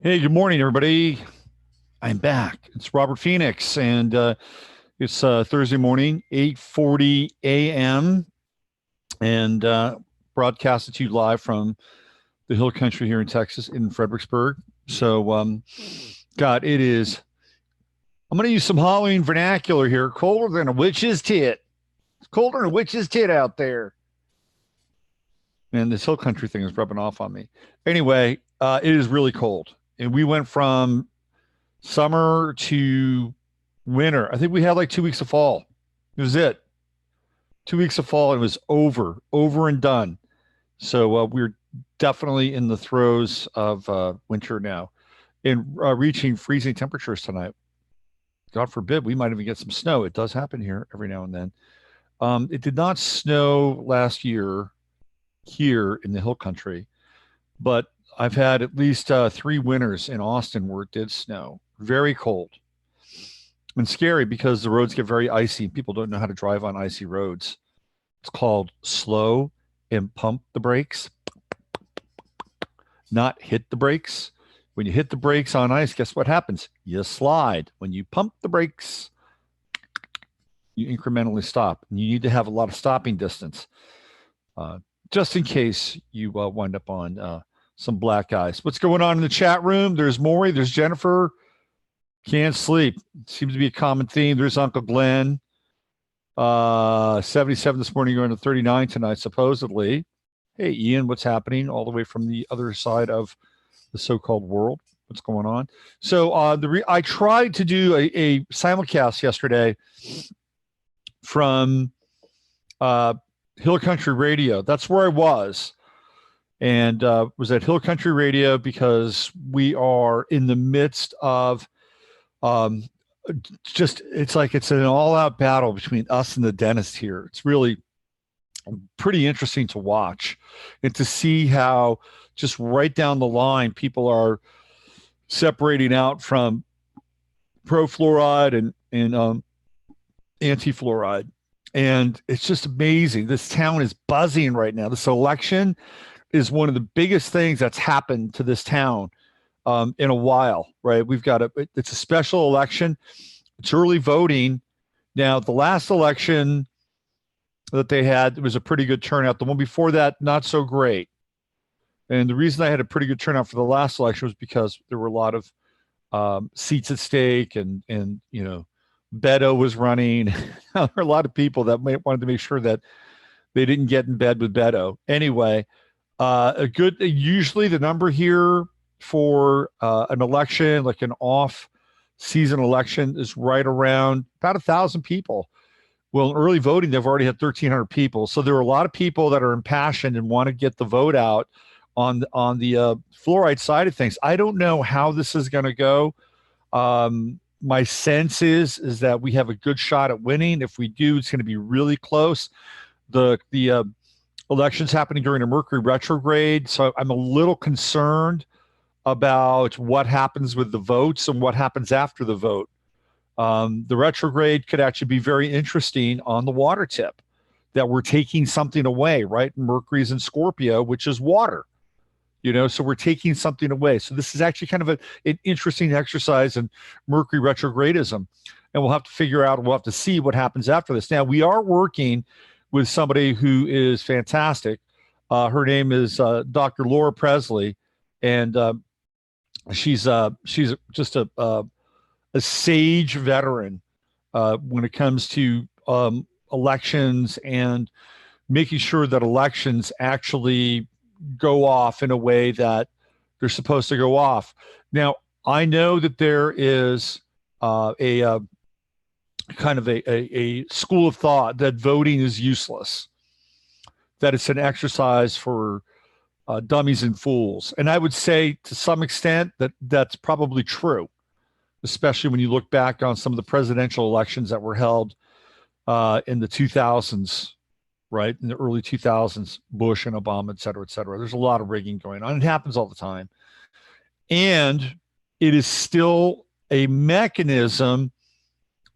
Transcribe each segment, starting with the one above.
Hey, good morning, everybody. I'm back. It's Robert Phoenix, and it's Thursday morning, 8:40 a.m., and broadcasted to you live from the Hill Country here in Texas, in Fredericksburg. So, God, it is. I'm going to use some Halloween vernacular here. Colder than a witch's tit. It's colder than a witch's tit out there. And this Hill Country thing is rubbing off on me. Anyway, it is really cold, and we went from summer to winter. I think we had like 2 weeks of fall. It was it. 2 weeks of fall. It was over and done. So we're definitely in the throes of winter now and reaching freezing temperatures tonight. God forbid we might even get some snow. It does happen here every now and then. It did not snow last year here in the Hill Country, but I've had at least 3 winters in Austin where it did snow. Very cold and scary because the roads get very icy. People don't know how to drive on icy roads. It's called slow and pump the brakes, not hit the brakes. When you hit the brakes on ice, guess what happens? You slide. When you pump the brakes, you incrementally stop. And you need to have a lot of stopping distance, just in case you wind up on some black ice. What's going on in the chat room? There's Maury, there's Jennifer. Can't sleep. Seems to be a common theme. There's Uncle Glenn. 77 this morning, going to 39 tonight, supposedly. Hey, Ian, what's happening all the way from the other side of the so-called world? What's going on? So I tried to do a simulcast yesterday from Hill Country Radio. That's where I was. And was at Hill Country Radio because we are in the midst of it's like it's an all-out battle between us and the dentist here. It's really pretty interesting to watch and to see how just right down the line people are separating out from pro-fluoride and anti-fluoride. And it's just amazing. This town is buzzing right now. This election is one of the biggest things that's happened to this town in a while, right? It's a special election. It's early voting. Now, the last election that they had, it was a pretty good turnout. The one before that, not so great. And the reason I had a pretty good turnout for the last election was because there were a lot of seats at stake and Beto was running. There were a lot of people that wanted to make sure that they didn't get in bed with Beto. Anyway, usually the number here for an election, like an off-season election, is right around about 1,000 people. Well, in early voting, they've already had 1,300 people. So there are a lot of people that are impassioned and want to get the vote out on the fluoride side of things. I don't know how this is going to go. My sense is that we have a good shot at winning. If we do, it's going to be really close. The election's happening during a Mercury retrograde, so I'm a little concerned about what happens with the votes and what happens after the vote. The retrograde could actually be very interesting on the water tip, that we're taking something away, right? Mercury's in Scorpio, which is water, so we're taking something away. So this is actually kind of an interesting exercise in Mercury retrogradism. And we'll have to see what happens after this. Now, we are working with somebody who is fantastic. Her name is Dr. Laura Presley, and she's just a sage veteran when it comes to elections and making sure that elections actually go off in a way that they're supposed to go off. Now, I know that there is a kind of a school of thought that voting is useless, that it's an exercise for dummies and fools. And I would say to some extent that that's probably true, especially when you look back on some of the presidential elections that were held in the 2000s, right? In the early 2000s, Bush and Obama, et cetera, et cetera. There's a lot of rigging going on. It happens all the time. And it is still a mechanism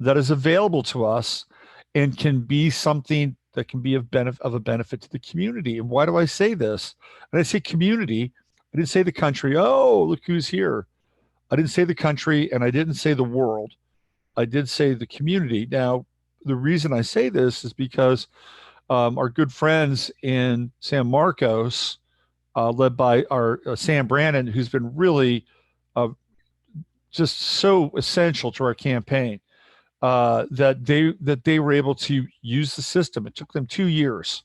that is available to us and can be something that can be of a benefit to the community. And why do I say this? And I say community, I didn't say the country. Oh, look who's here. I didn't say the country, and I didn't say the world. I did say the community. Now, the reason I say this is because our good friends in San Marcos, led by our Sam Brannon, who's been really uh, just so essential to our campaign, that they were able to use the system. It took them 2 years.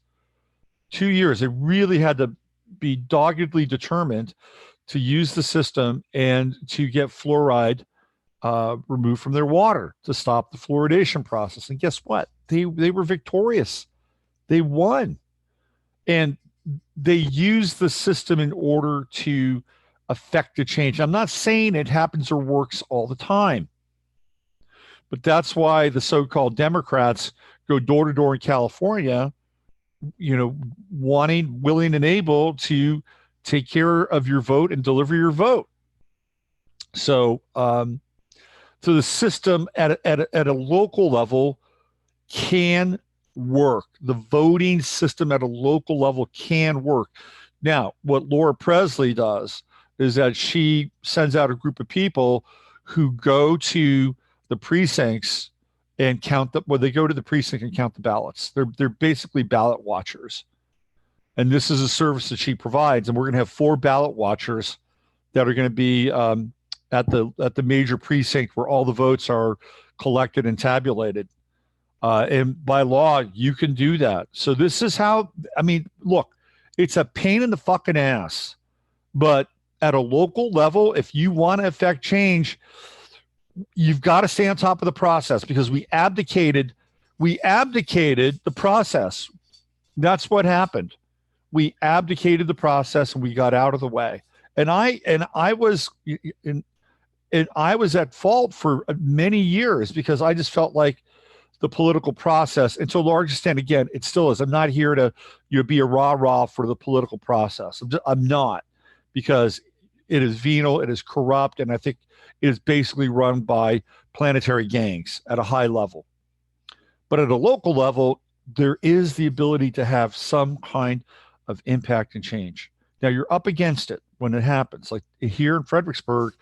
2 years. They really had to be doggedly determined to use the system and to get fluoride removed from their water to stop the fluoridation process. And guess what? They were victorious. They won, and they used the system in order to affect a change. I'm not saying it happens or works all the time, but that's why the so-called Democrats go door to door in California, wanting, willing, and able to take care of your vote and deliver your vote. So, so the system at a local level can work. The voting system at a local level can work. Now, what Laura Presley does is that she sends out a group of people who go to the precincts and they go to the precinct and count the ballots. They're basically ballot watchers. And this is a service that she provides. And we're going to have 4 ballot watchers that are going to be at the major precinct where all the votes are collected and tabulated. And by law, you can do that. So this is how, look, it's a pain in the fucking ass. But at a local level, if you want to affect change, you've got to stay on top of the process, because we abdicated the process. That's what happened. We abdicated the process and we got out of the way. And I was at fault for many years, because I just felt like the political process, and to a large extent, again, it still is. I'm not here to be a rah-rah for the political process. I'm not, because it is venal, it is corrupt, and I think it is basically run by planetary gangs at a high level. But at a local level, there is the ability to have some kind of impact and change. Now, you're up against it when it happens. Like here in Fredericksburg,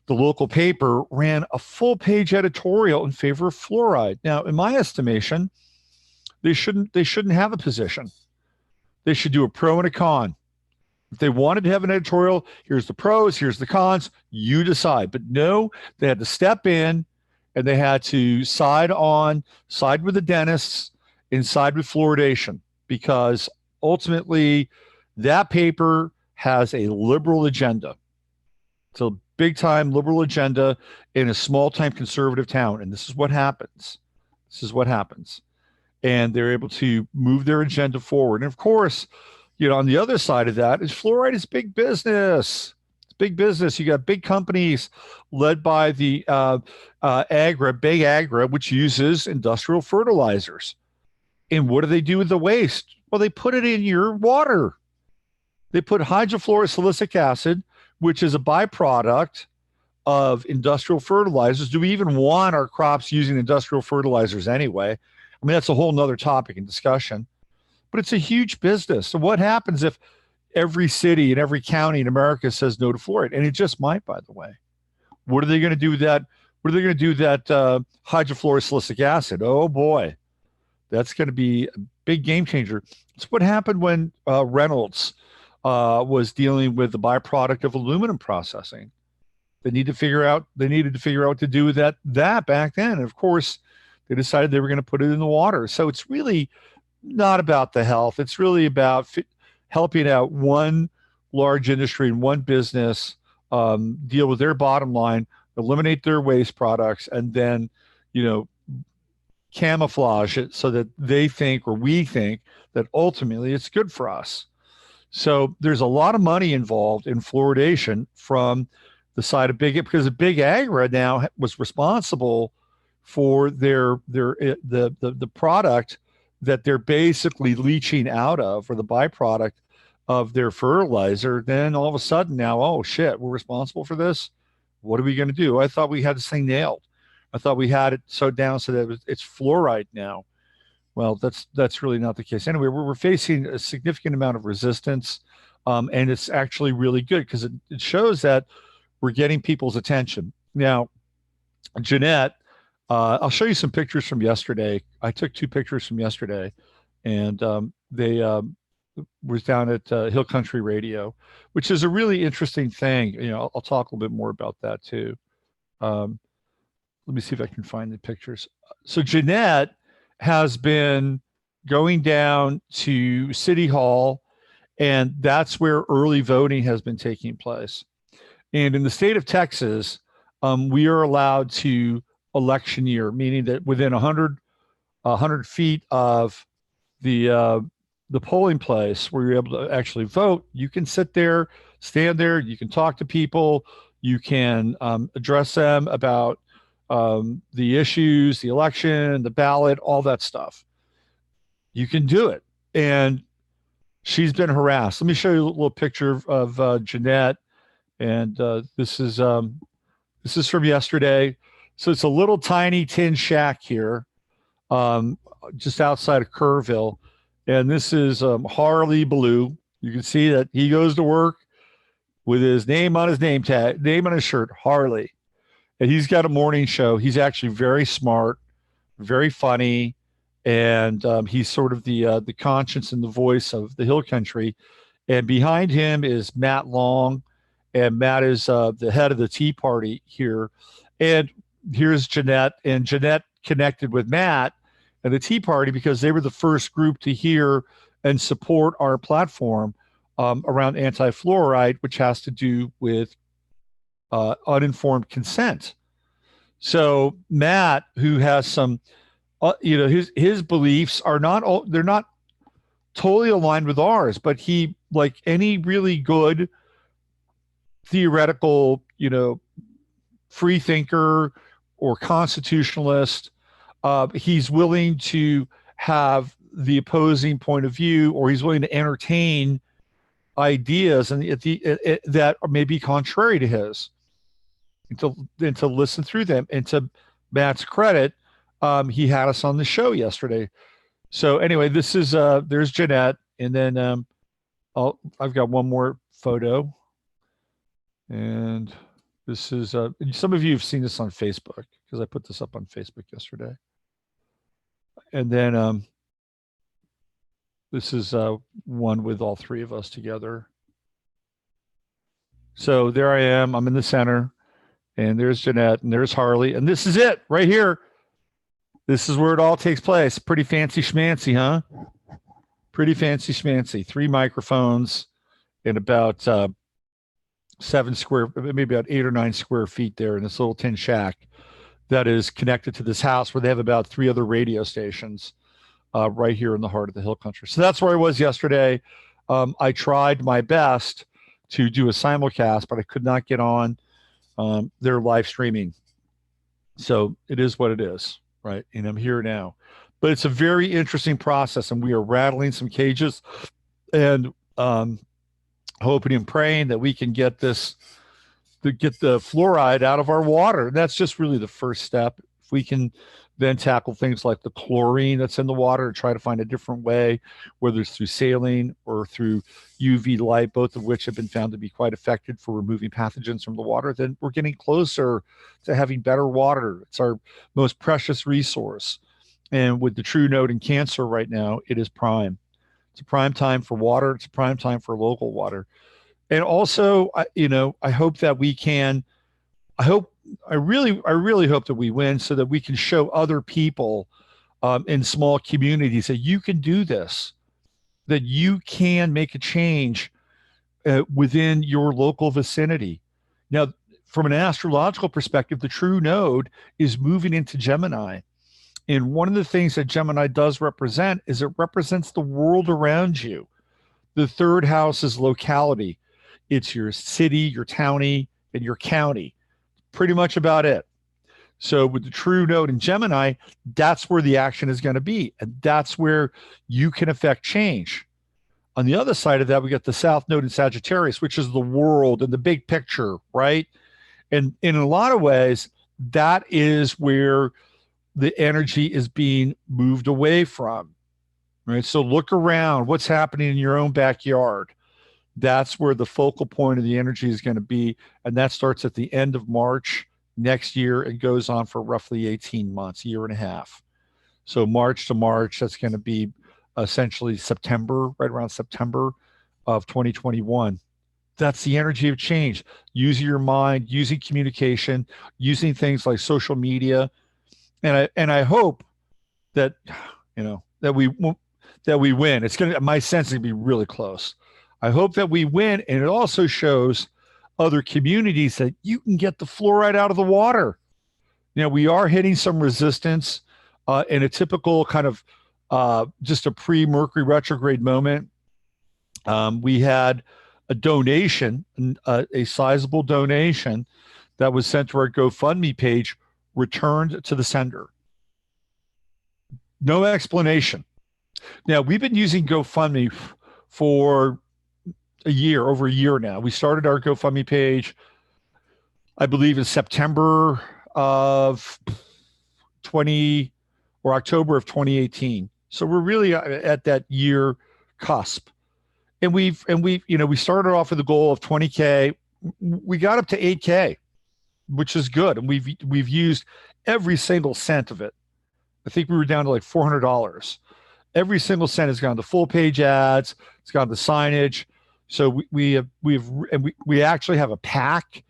the local paper ran a full-page editorial in favor of fluoride. Now, in my estimation, they shouldn't have a position. They should do a pro and a con. If they wanted to have an editorial, here's the pros, here's the cons, you decide. But no, they had to step in and they had to side with the dentists and side with fluoridation, because ultimately that paper has a liberal agenda. It's a big time liberal agenda in a small time conservative town. And this is what happens. And they're able to move their agenda forward. And of course, on the other side of that is fluoride is big business. It's big business. You got big companies led by the big Agra, which uses industrial fertilizers. And what do they do with the waste? Well, they put it in your water. They put hydrofluorosilicic acid, which is a byproduct of industrial fertilizers. Do we even want our crops using industrial fertilizers anyway? That's a whole nother topic and discussion. But it's a huge business. So what happens if every city and every county in America says no to fluoride? And it just might, by the way. What are they going to do with that? What are they going to do with that hydrofluorosilicic acid? Oh, boy. That's going to be a big game changer. It's what happened when Reynolds was dealing with the byproduct of aluminum processing. They needed to figure out what to do with that back then. And of course, they decided they were going to put it in the water. So it's really not about the health. It's really about helping out one large industry and one business deal with their bottom line, eliminate their waste products, and then, camouflage it so that they think, or we think, that ultimately it's good for us. So there's a lot of money involved in fluoridation from the side of because the big Agra now was responsible for the product that they're basically leaching out of, or the byproduct of their fertilizer. Then all of a sudden now, oh shit, we're responsible for this. What are we going to do? I thought we had this thing nailed. I thought we had it so down so that it's fluoride now. Well, that's really not the case. Anyway, we're facing a significant amount of resistance, and it's actually really good, because it shows that we're getting people's attention. Now, Jeanette, I'll show you some pictures from yesterday. I took 2 pictures from yesterday, and they was down at Hill Country Radio, which is a really interesting thing. I'll talk a little bit more about that too. Um, Let me see if I can find the pictures. So Jeanette has been going down to City Hall, and that's where early voting has been taking place. And in the state of Texas, we are allowed to electioneer, meaning that within 100 feet of the polling place where you're able to actually vote, you can sit there, stand there, you can talk to people, you can address them about the issues, the election, the ballot, all that stuff. You can do it. And she's been harassed. Let me show you a little picture of Jeanette. And this is from yesterday. So it's a little tiny tin shack here, just outside of Kerrville. And this is Harley Blue. You can see that he goes to work with his name on his name tag, name on his shirt, Harley. And he's got a morning show. He's actually very smart, very funny, and he's sort of the conscience and the voice of the Hill Country. And behind him is Matt Long, and Matt is the head of the Tea Party here. And here's Jeanette, and Jeanette connected with Matt and the Tea Party because they were the first group to hear and support our platform around anti-fluoride, which has to do with uninformed consent. So Matt, who has some, his beliefs are they're not totally aligned with ours, but he, like any really good theoretical, free thinker or constitutionalist, he's willing to have the opposing point of view, or he's willing to entertain ideas and that may be contrary to his, and to listen through them. And to Matt's credit, he had us on the show yesterday. So anyway, this is there's Jeanette, and then I've got one more photo, and this is some of you have seen this on Facebook because I put this up on Facebook yesterday. And then this is one with all three of us together. So there I am. I'm in the center. And there's Jeanette, and there's Harley. And this is it right here. This is where it all takes place. Pretty fancy schmancy, huh? Pretty fancy schmancy. 3 microphones and about 7 square, maybe about 8 or 9 square feet there in this little tin shack that is connected to this house where they have about 3 other radio stations right here in the heart of the Hill Country. So that's where I was yesterday. I tried my best to do a simulcast, but I could not get on their live streaming. So it is what it is, right? And I'm here now. But it's a very interesting process, and we are rattling some cages and hoping and praying that we can get this, to get the fluoride out of our water. And that's just really the first step. If we can then tackle things like the chlorine that's in the water and try to find a different way, whether it's through saline or through UV light, both of which have been found to be quite effective for removing pathogens from the water, then we're getting closer to having better water. It's our most precious resource. And with the true note in cancer right now, it is prime. It's a prime time for water. It's a prime time for local water. And also, I hope that we can, I really hope that we win so that we can show other people in small communities that you can do this, that you can make a change within your local vicinity. Now, from an astrological perspective, the true node is moving into Gemini. And one of the things that Gemini does represent is it represents the world around you. The third house is locality. It's your city, your townie, and your county. Pretty much about it. So with the true node in Gemini, that's where the action is going to be. And that's where you can affect change. On the other side of that, we got the south node in Sagittarius, which is the world and the big picture, right? And in a lot of ways, that is where the energy is being moved away from, right? So look around, what's happening in your own backyard. That's where the focal point of the energy is going to be. And that starts at the end of March next year and goes on for roughly 18 months, a year and a half. So March to March, that's going to be essentially September, right around September of 2021. That's the energy of change. Using your mind, using communication, using things like social media, and I hope that that we win. It's gonna my sense is gonna be really close. I hope that we win, and it also shows other communities that you can get the fluoride out of the water. We are hitting some resistance in a typical kind of just a pre-Mercury retrograde moment. We had a donation, a sizable donation that was sent to our GoFundMe page, returned to the sender. No explanation. Now, we've been using GoFundMe for over a year now. We started our GoFundMe page, I believe, in September of 20 or October of 2018. So we're really at that year cusp. And we started off with a goal of 20K. We got up to 8K, which is good. And we've used every single cent of it. I think we were down to like $400. Every single cent has gone to full page ads. It's gone to signage. So we actually have a PAC,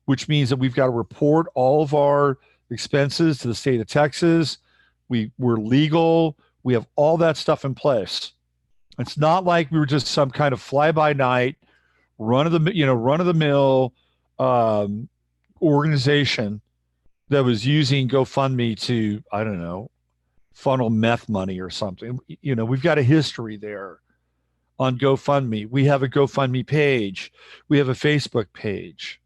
which means that we've got to report all of our expenses to the state of Texas. We're legal. We have all that stuff in place. It's not like we were just some kind of fly by night, run of the mill organization that was using GoFundMe to, I don't know, funnel meth money or something. We've got a history there on GoFundMe. We have a GoFundMe page. We have a Facebook page.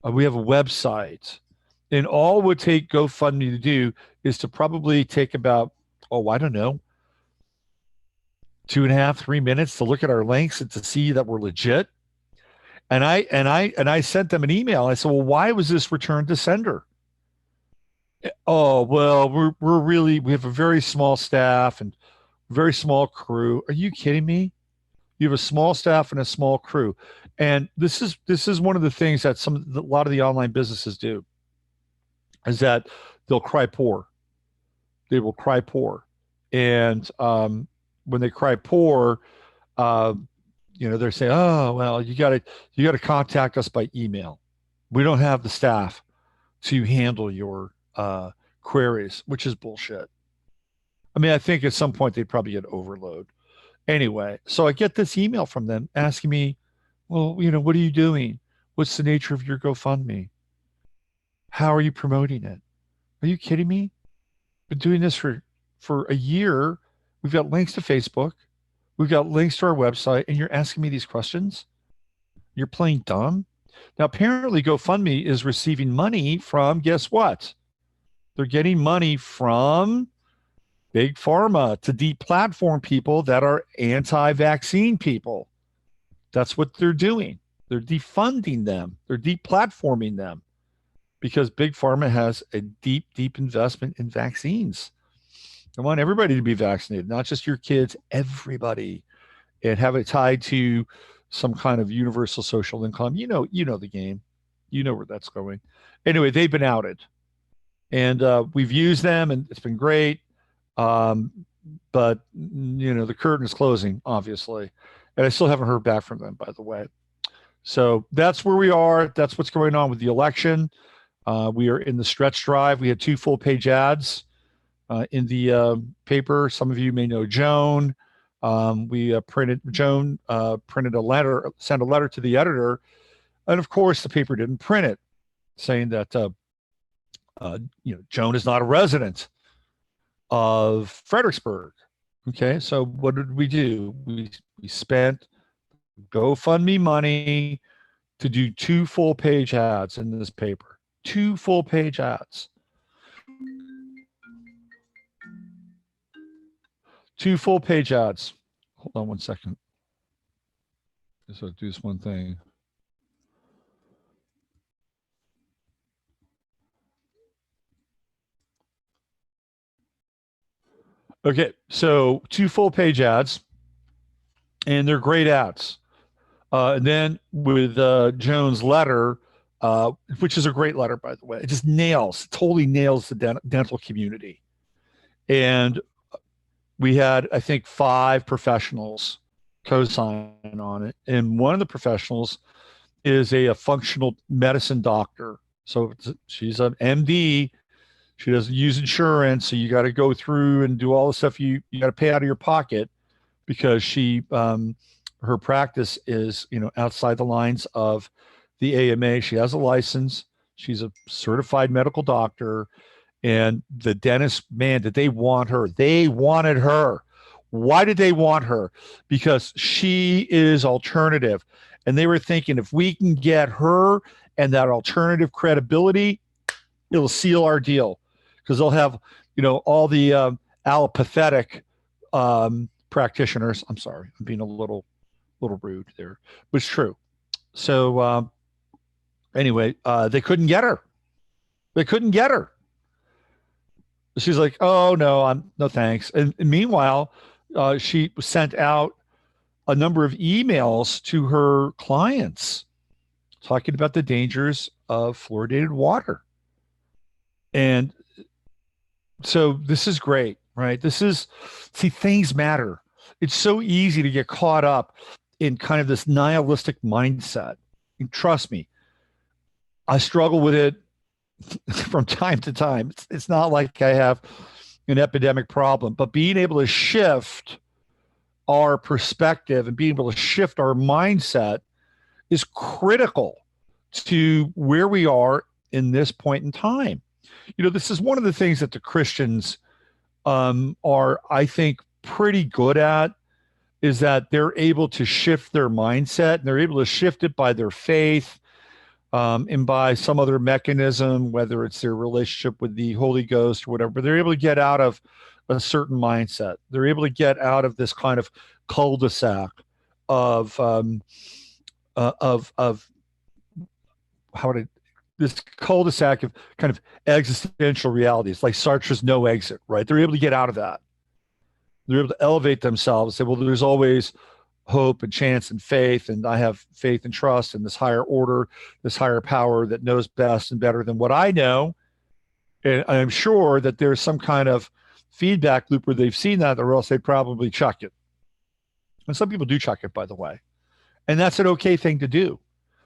We have a website. And all it would take GoFundMe to do is to probably take about, I don't know, 2.5, 3 minutes to look at our links and to see that we're legit. And I sent them an email. I said, well, why was this returned to sender? Oh, well, we have a very small staff and very small crew. Are you kidding me? You have a small staff and a small crew. And this is one of the things that a lot of the online businesses do, is that they'll cry poor. They will cry poor. And when they cry poor, they're saying, oh, well, you got to contact us by email. We don't have the staff to handle your queries, which is bullshit. I mean, I think at some point they'd probably get overload. Anyway, so I get this email from them asking me, well, what are you doing? What's the nature of your GoFundMe? How are you promoting it? Are you kidding me? Been doing this for a year. We've got links to Facebook. We've got links to our website, and you're asking me these questions? You're playing dumb? Now, apparently GoFundMe is receiving money from, guess what? They're getting money from Big Pharma to deplatform people that are anti-vaccine people. That's what they're doing. They're defunding them. They're deplatforming them because Big Pharma has a deep, deep investment in vaccines. They want everybody to be vaccinated, not just your kids, everybody, and have it tied to some kind of universal social income. You know the game. You know where that's going. Anyway, they've been outed. And we've used them, and it's been great. But, the curtain is closing, obviously. And I still haven't heard back from them, by the way. So that's where we are. That's what's going on with the election. We are in the stretch drive. We had 2 full-page ads in the paper. Some of you may know Joan. Joan printed a letter, sent a letter to the editor. And, of course, the paper didn't print it, saying that Joan is not a resident of Fredericksburg. Okay, so what did we do? We spent GoFundMe money to do 2 full-page ads in this paper. 2 full-page ads. 2 full-page ads. Hold on one second. Just do this one thing. Okay, so 2 full-page ads, and they're great ads. And then with Joan's letter, which is a great letter, by the way, it just totally nails the dental community. And we had, I think, 5 professionals co-sign on it. And one of the professionals is a functional medicine doctor. So she's an MD. She doesn't use insurance. So you got to go through and do all the stuff you got to pay out of your pocket, because her practice is, outside the lines of the AMA. She has a license. She's a certified medical doctor. And the dentist, man, did they want her? They wanted her. Why did they want her? Because she is alternative. And they were thinking, if we can get her and that alternative credibility, it'll seal our deal. Because they'll have, all the allopathic practitioners. I'm sorry, I'm being a little rude there, but it's true. So anyway, they couldn't get her. She's like, oh no, no thanks. And meanwhile, she sent out a number of emails to her clients talking about the dangers of fluoridated water. And so this is great, right? Things matter. It's so easy to get caught up in kind of this nihilistic mindset. And trust me, I struggle with it from time to time. It's not like I have an epidemic problem, but being able to shift our perspective and being able to shift our mindset is critical to where we are in this point in time. This is one of the things that the Christians are, I think, pretty good at, is that they're able to shift their mindset, and they're able to shift it by their faith, and by some other mechanism, whether it's their relationship with the Holy Ghost or whatever. But they're able to get out of a certain mindset. They're able to get out of this kind of cul-de-sac of this cul-de-sac of kind of existential realities, like Sartre's no exit, right? They're able to get out of that. They're able to elevate themselves, say, well, there's always hope and chance and faith, and I have faith and trust in this higher order, this higher power that knows best and better than what I know. And I'm sure that there's some kind of feedback loop where they've seen that, or else they probably chuck it. And some people do chuck it, by the way. And that's an okay thing to do.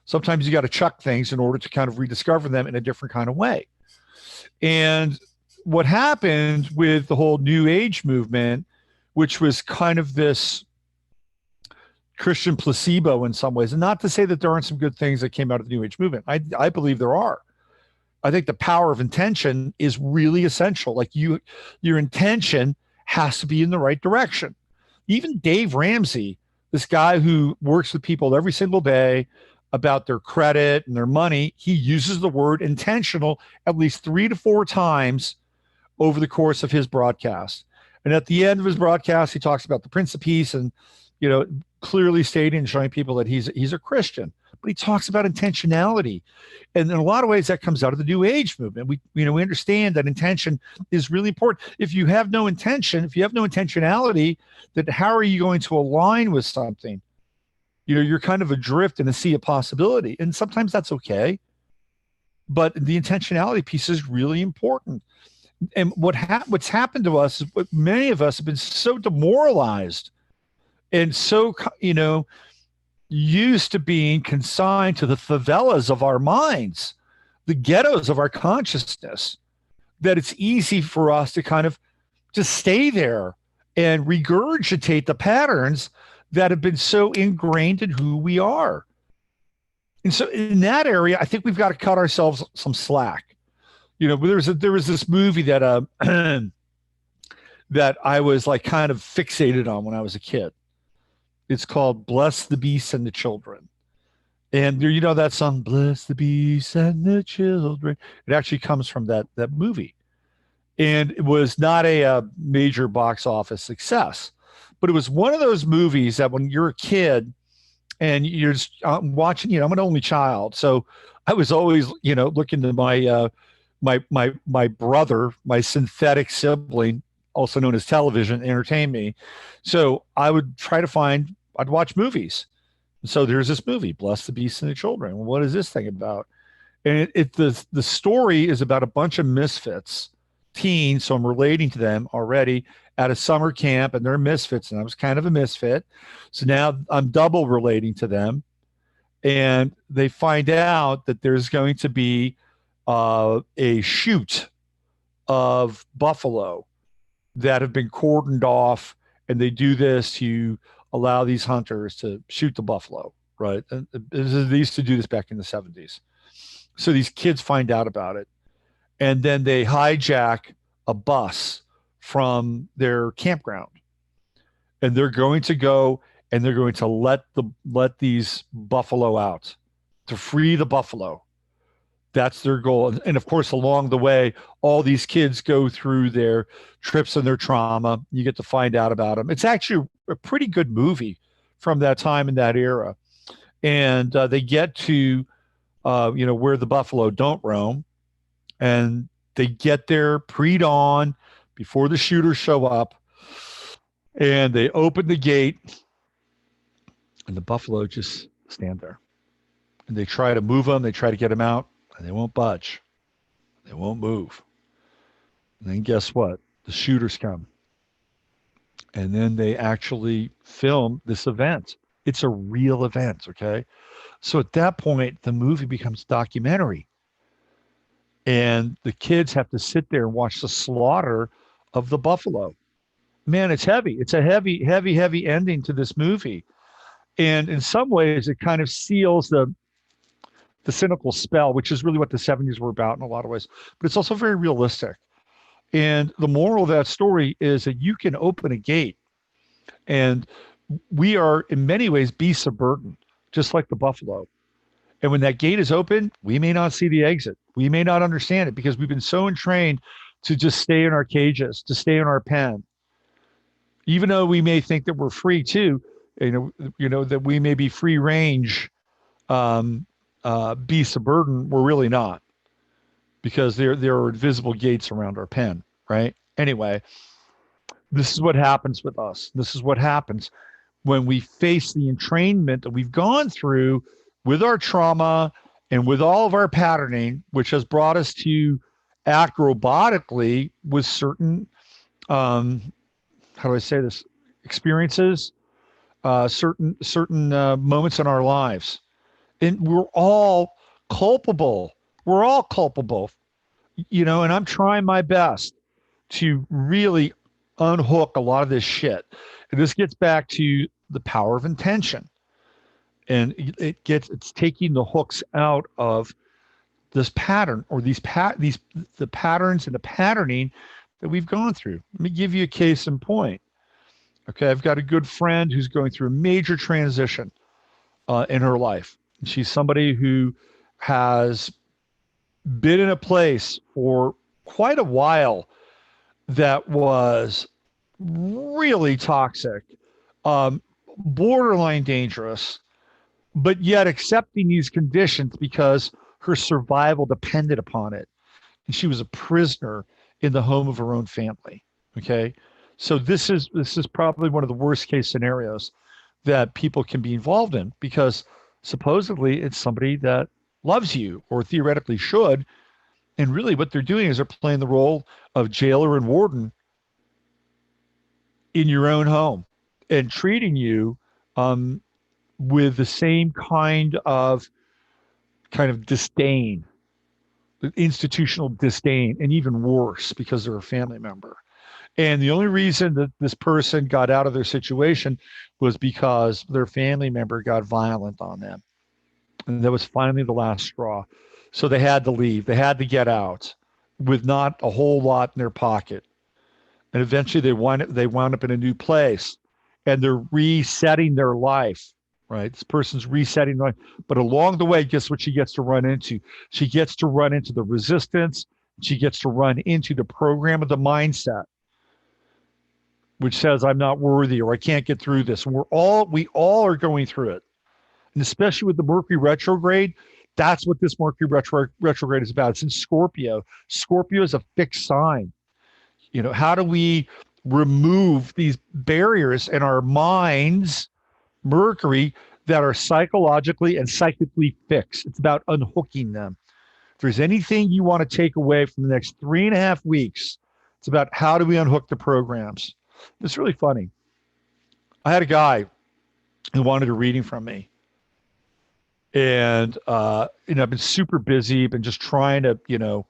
Sometimes you got to chuck things in order to kind of rediscover them in a different kind of way. And what happened with the whole New Age movement, which was kind of this Christian placebo in some ways, and not to say that there aren't some good things that came out of the New Age movement. I believe there are. I think the power of intention is really essential. Like your intention has to be in the right direction. Even Dave Ramsey, this guy who works with people every single day about their credit and their money, he uses the word intentional at least 3 to 4 times over the course of his broadcast. And at the end of his broadcast, he talks about the Prince of Peace and, clearly stating and showing people that he's a Christian. But he talks about intentionality. And in a lot of ways, that comes out of the New Age movement. We understand that intention is really important. If you have no intention, if you have no intentionality, then how are you going to align with something? You're kind of adrift in a sea of possibility. And sometimes that's okay. But the intentionality piece is really important. And what's happened to us is many of us have been so demoralized and so, used to being consigned to the favelas of our minds, the ghettos of our consciousness, that it's easy for us to kind of just stay there and regurgitate the patterns that have been so ingrained in who we are. And so in that area, I think we've got to cut ourselves some slack. There was this movie that that I was like kind of fixated on when I was a kid. It's called Bless the Beasts and the Children. And that song, Bless the Beasts and the Children. It actually comes from that movie. And it was not a major box office success, but it was one of those movies that when you're a kid and you're just watching, I'm an only child. So I was always, looking to my brother, my synthetic sibling, also known as television, entertain me. So I would try to I'd watch movies. So there's this movie, Bless the Beast and the Children. What is this thing about? And the story is about a bunch of misfits, teens. So I'm relating to them already at a summer camp, and they're misfits, and I was kind of a misfit. So now I'm double relating to them, and they find out that there's going to be a shoot of buffalo that have been cordoned off, and they do this to allow these hunters to shoot the buffalo. Right, and they used to do this back in the 70s. So these kids find out about it, and then they hijack a bus from their campground, and they're going to go and they're going to let these buffalo out to free the buffalo. That's their goal. And of course, along the way, all these kids go through their trips and their trauma. You get to find out about them. It's actually a pretty good movie from that time in that era. And they get to where the buffalo don't roam, and they get there pre-dawn before the shooters show up, and they open the gate, and the buffalo just stand there, and they try to move them, they try to get them out, and they won't budge, they won't move. And then guess what? The shooters come, and then they actually film this event. It's a real event, okay? So at that point, the movie becomes documentary, and the kids have to sit there and watch the slaughter of the buffalo. Man, it's heavy. It's a heavy, heavy, heavy ending to this movie. And in some ways, it kind of seals the cynical spell, which is really what the 70s were about in a lot of ways. But it's also very realistic. And the moral of that story is that you can open a gate, and we are in many ways beasts of burden, just like the buffalo. And when that gate is open, we may not see the exit. We may not understand it because we've been so entrained to just stay in our cages, to stay in our pen. Even though we may think that we're free too, that we may be free range beasts of burden, we're really not, because there are invisible gates around our pen, right? Anyway, this is what happens with us. This is what happens when we face the entrainment that we've gone through with our trauma and with all of our patterning, which has brought us to act robotically with certain, how do I say this, experiences, certain moments in our lives. And we're all culpable. We're all culpable, and I'm trying my best to really unhook a lot of this shit. And this gets back to the power of intention. And it's taking the hooks out of this pattern, or the patterns and the patterning that we've gone through. Let me give you a case in point. Okay, I've got a good friend who's going through a major transition in her life. And she's somebody who has been in a place for quite a while that was really toxic, borderline dangerous, but yet accepting these conditions because her survival depended upon it. And she was a prisoner in the home of her own family. Okay. So this is probably one of the worst case scenarios that people can be involved in, because supposedly it's somebody that loves you, or theoretically should. And really what they're doing is they're playing the role of jailer and warden in your own home, and treating you with the same kind of disdain, institutional disdain, and even worse because they're a family member. And the only reason that this person got out of their situation was because their family member got violent on them. And that was finally the last straw. So they had to leave. They had to get out with not a whole lot in their pocket. And eventually they wound up in a new place, and they're resetting their life, right? This person's resetting life. But along the way, guess what she gets to run into? She gets to run into the resistance. She gets to run into the program of the mindset, which says, I'm not worthy, or I can't get through this. And we all are going through it. And especially with the Mercury retrograde, that's what this Mercury retrograde is about. It's in Scorpio. Scorpio is a fixed sign. How do we remove these barriers in our minds, Mercury, that are psychologically and psychically fixed. It's about unhooking them. If there's anything you want to take away from the next 3.5 weeks, it's about how do we unhook the programs. It's really funny. I had a guy who wanted a reading from me, and I've been super busy, been just trying to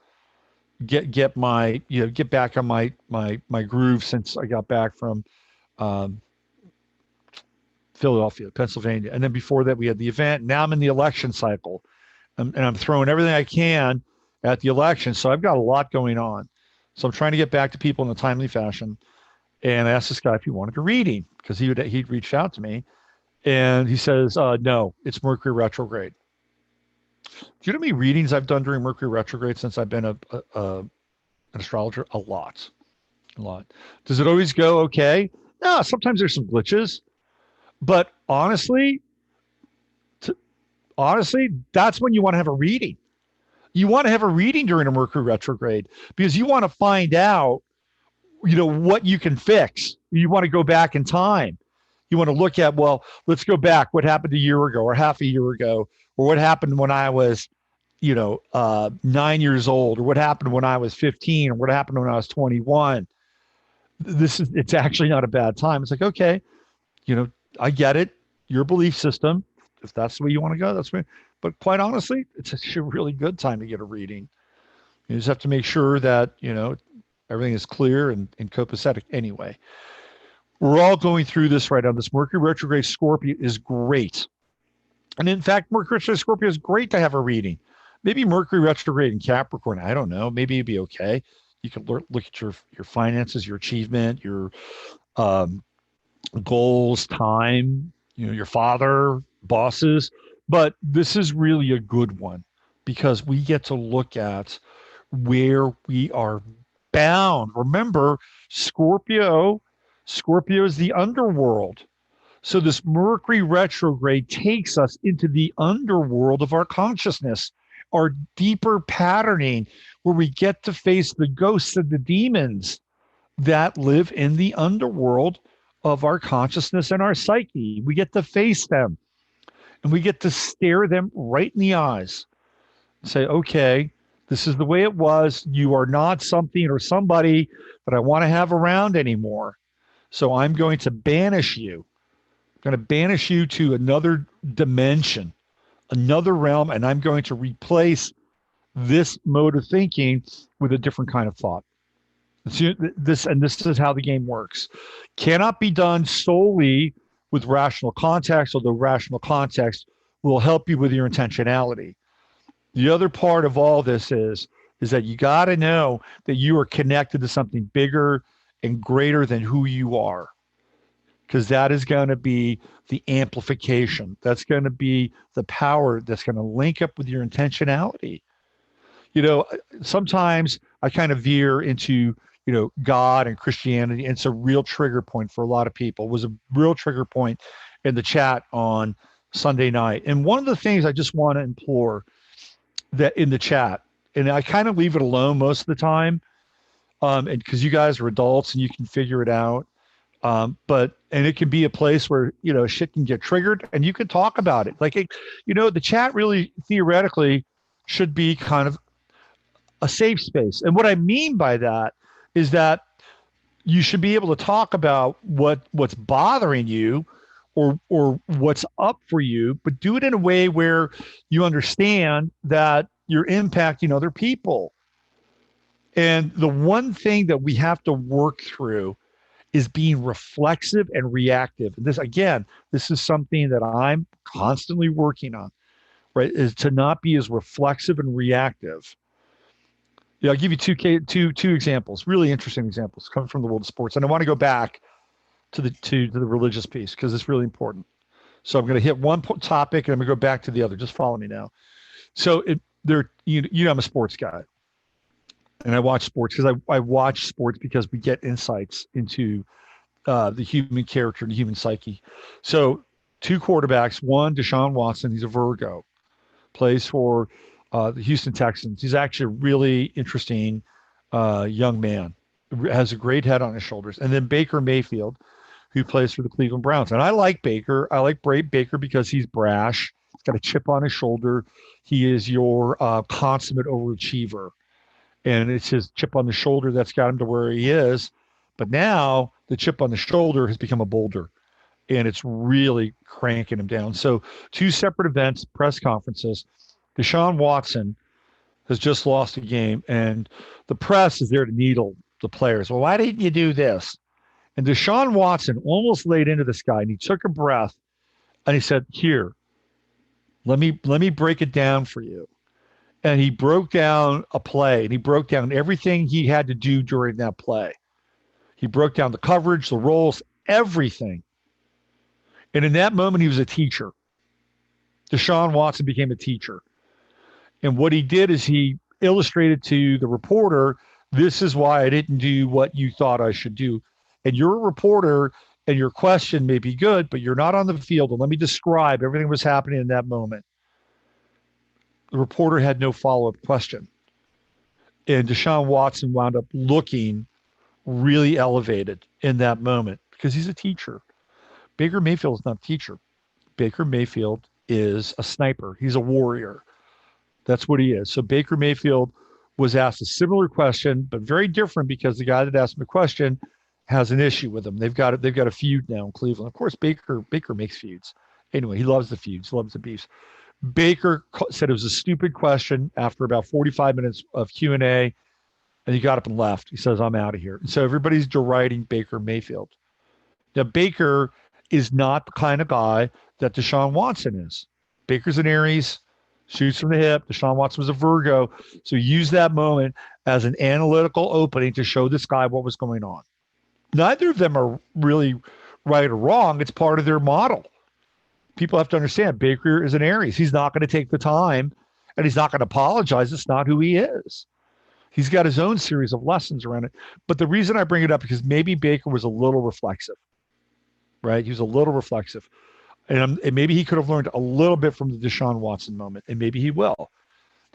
get my get back on my groove since I got back from um, Philadelphia, Pennsylvania, and then before that we had the event. Now I'm in the election cycle, and I'm throwing everything I can at the election, so I've got a lot going on. So I'm trying to get back to people in a timely fashion. And I asked this guy if he wanted a reading because he'd reached out to me, and he says, "No, it's Mercury retrograde." Do you know how many readings I've done during Mercury retrograde since I've been an astrologer? A lot, a lot. Does it always go okay? No, sometimes there's some glitches, but honestly, that's when you want to have a reading. You want to have a reading during a Mercury retrograde because you want to find out, what you can fix. You want to go back in time. You want to look at, well, let's go back. What happened a year ago or half a year ago, or what happened when I was, 9 years old, or what happened when I was 15, or what happened when I was 21. It's actually not a bad time. It's like, okay, I get it. Your belief system, if that's the way you want to go, that's me. But quite honestly, it's a really good time to get a reading. You just have to make sure that, everything is clear and copacetic anyway. We're all going through this right now. This Mercury retrograde Scorpio is great. And in fact, Mercury retrograde Scorpio is great to have a reading. Maybe Mercury retrograde in Capricorn, I don't know. Maybe it'd be okay. You can look at your finances, your achievement, your goals, time, your father, bosses. But this is really a good one because we get to look at where we are bound. Remember, Scorpio is the underworld. So this Mercury retrograde takes us into the underworld of our consciousness, our deeper patterning, where we get to face the ghosts and the demons that live in the underworld of our consciousness and our psyche. We get to face them, and we get to stare them right in the eyes and say, okay, this is the way it was. You are not something or somebody that I want to have around anymore. So I'm going to banish you. I'm going to banish you to another dimension, another realm, and I'm going to replace this mode of thinking with a different kind of thought. This is how the game works. Cannot be done solely with rational context, although rational context will help you with your intentionality. The other part of all this is that you got to know that you are connected to something bigger and greater than who you are, because that is going to be the amplification. That's going to be the power that's going to link up with your intentionality. Sometimes I kind of veer into, God and Christianity. And it's a real trigger point for a lot of people. It was a real trigger point in the chat on Sunday night. And one of the things I just want to implore that in the chat, and I kind of leave it alone most of the time, and because you guys are adults and you can figure it out. And it can be a place where, shit can get triggered and you can talk about it. Like, the chat really theoretically should be kind of a safe space. And what I mean by that is that you should be able to talk about what's bothering you or what's up for you, but do it in a way where you understand that you're impacting other people. And the one thing that we have to work through is being reflexive and reactive. And this is something that I'm constantly working on, right? Is to not be as reflexive and reactive. I'll give you two examples, really interesting examples coming from the world of sports. And I want to go back to the religious piece because it's really important. So I'm going to hit one topic and I'm going to go back to the other. Just follow me now. So I'm a sports guy. And I watch sports because I watch sports because we get insights into the human character and the human psyche. So 2 quarterbacks, one, Deshaun Watson, he's a Virgo, plays for the Houston Texans. He's actually a really interesting young man, has a great head on his shoulders. And then Baker Mayfield, who plays for the Cleveland Browns. And I like Baker. I like Baker because he's brash. He's got a chip on his shoulder. He is your consummate overachiever. And it's his chip on the shoulder that's got him to where he is. But now the chip on the shoulder has become a boulder, and it's really cranking him down. So, two separate events, press conferences. Deshaun Watson has just lost a game, and the press is there to needle the players. Well, why didn't you do this? And Deshaun Watson almost laid into this guy, and he took a breath, and he said, "Here, let me break it down for you." And he broke down a play, and he broke down everything he had to do during that play. He broke down the coverage, the roles, everything. And in that moment, he was a teacher. Deshaun Watson became a teacher. And what he did is he illustrated to the reporter, this is why I didn't do what you thought I should do. And you're a reporter, and your question may be good, but you're not on the field. And let me describe everything that was happening in that moment. The reporter had no follow-up question. And Deshaun Watson wound up looking really elevated in that moment because he's a teacher. Baker Mayfield is not a teacher. Baker Mayfield is a sniper. He's a warrior. That's what he is. So Baker Mayfield was asked a similar question, but very different because the guy that asked him the question has an issue with him. They've got a feud now in Cleveland. Of course, Baker makes feuds. Anyway, he loves the feuds, loves the beefs. Baker said it was a stupid question after about 45 minutes of Q&A, and he got up and left. He says, I'm out of here. And so everybody's deriding Baker Mayfield. Now, Baker is not the kind of guy that Deshaun Watson is. Baker's an Aries, shoots from the hip. Deshaun Watson was a Virgo. So use that moment as an analytical opening to show this guy what was going on. Neither of them are really right or wrong. It's part of their model. People have to understand Baker is an Aries. He's not going to take the time, and he's not going to apologize. It's not who he is. He's got his own series of lessons around it. But the reason I bring it up is because maybe Baker was a little reflexive, right? He was a little reflexive. And maybe he could have learned a little bit from the Deshaun Watson moment, and maybe he will.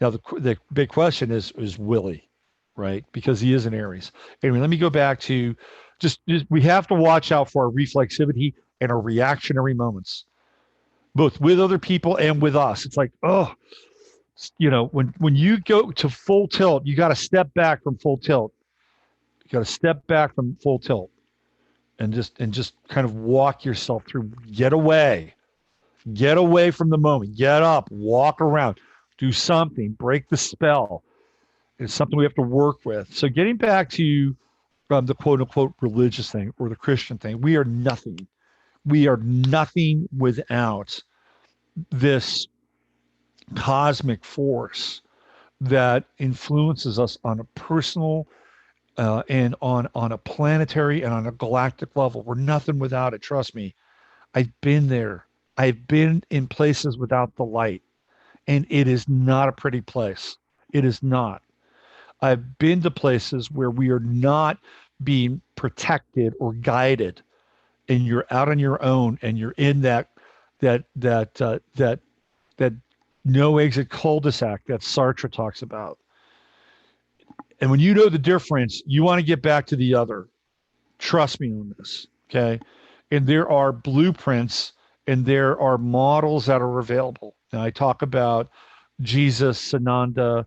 Now, the big question is Willie, right? Because he is an Aries. Anyway, let me go back to just we have to watch out for our reflexivity and our reactionary moments, both with other people and with us. It's like, when you go to full tilt, you got to step back from full tilt. You got to step back from full tilt and just kind of walk yourself through. Get away from the moment. Get up, walk around, do something, break the spell. It's something we have to work with. So getting back to the quote unquote religious thing or the Christian thing, we are nothing. We are nothing without this cosmic force that influences us on a personal and on a planetary and on a galactic level. We're nothing without it. Trust me. I've been there. I've been in places without the light, and it is not a pretty place. It is not. I've been to places where we are not being protected or guided, and you're out on your own, and you're in that no exit cul-de-sac that Sartre talks about. And when you know the difference, you want to get back to the other. Trust me on this, okay? And there are blueprints and there are models that are available. And I talk about Jesus, Sananda,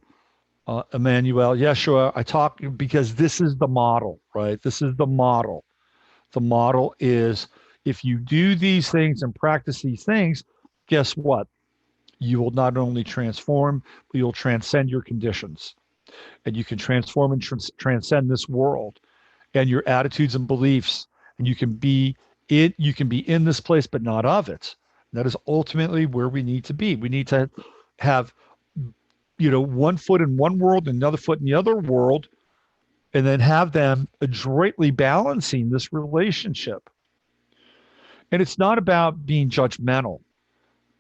Emmanuel, Yeshua. I talk because this is the model, right? This is the model. The model is if you do these things and practice these things, guess what? You will not only transform, but you'll transcend your conditions. And you can transform and transcend this world and your attitudes and beliefs. And you can be in this place, but not of it. And that is ultimately where we need to be. We need to have, one foot in one world and another foot in the other world, and then have them adroitly balancing this relationship. And it's not about being judgmental.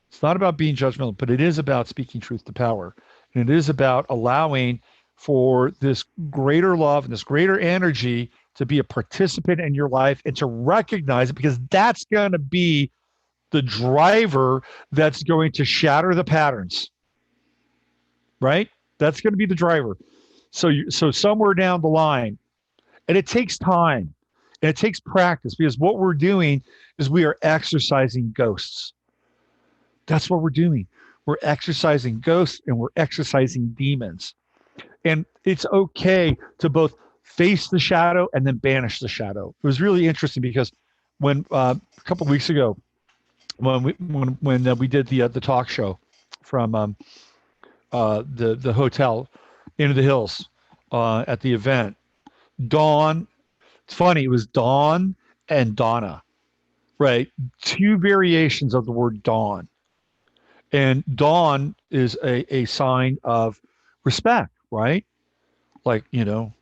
It's not about being judgmental, but it is about speaking truth to power. And it is about allowing for this greater love and this greater energy to be a participant in your life and to recognize it, because that's going to be the driver that's going to shatter the patterns, right? That's going to be the driver. So somewhere down the line, and it takes time. And it takes practice because what we're doing is we are exercising ghosts. That's what we're doing. We're exercising ghosts and we're exercising demons. And it's okay to both face the shadow and then banish the shadow. It was really interesting because when a couple of weeks ago, when we did the talk show from the hotel into the hills at the event, Dawn. It's funny. It was Dawn and Donna, right? Two variations of the word dawn. And dawn is a sign of respect, right? Like, Don